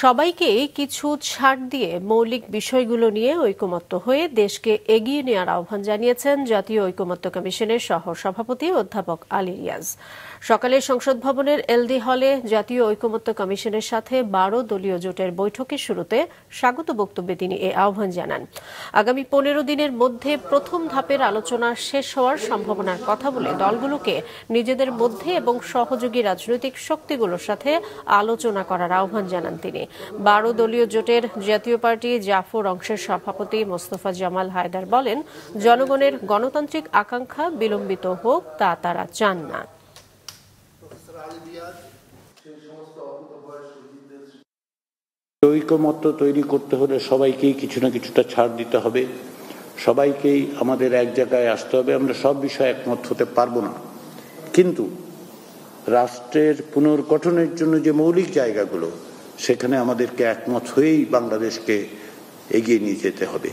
সবাইকে কিছু ছাড় দিয়ে মৌলিক বিষয়গুলো নিয়ে ঐকমত্য হয়ে দেশকে এগিয়ে নেওয়ার আহ্বান জানিয়েছেন জাতীয় ঐকমত্য কমিশনের সহ সভাপতি অধ্যাপক আলী রিয়াজ। সকালে সংসদ ভবনের এলডি হলে জাতীয় ঐকমত্য কমিশনের সাথে 12 দলীয় জোটের বৈঠকের শুরুতে স্বাগত বক্তব্যে তিনি এ আহ্বান জানান। আগামী 15 দিনের মধ্যে প্রথম ধাপের আলোচনা শেষ হওয়ার সম্ভাবনার কথা বলে দলগুলোকে নিজেদের মধ্যে এবং সহযোগী রাজনৈতিক শক্তিগুলোর সাথে আলোচনা করার আহ্বান জানান তিনি। 12 দলীয় জোটের জাতীয় পার্টি জাফর অংশের সভাপতি মোস্তফা জামাল হায়দার বলেন, জনগণের গণতান্ত্রিক আকাঙ্ক্ষা বিলম্বিত হোক তা তারা চান না। ঐকমত্য তৈরি করতে হলে সবাইকেই কিছু না কিছুটা ছাড় দিতে হবে, সবাইকেই আমাদের এক জায়গায় আসতে হবে। আমরা সব বিষয়ে একমত হতে পারবো না, কিন্তু রাষ্ট্রের পুনর্গঠনের জন্য যে মৌলিক জায়গাগুলো, সেখানে আমাদেরকে একমত হয়েই বাংলাদেশকে এগিয়ে নিয়ে যেতে হবে।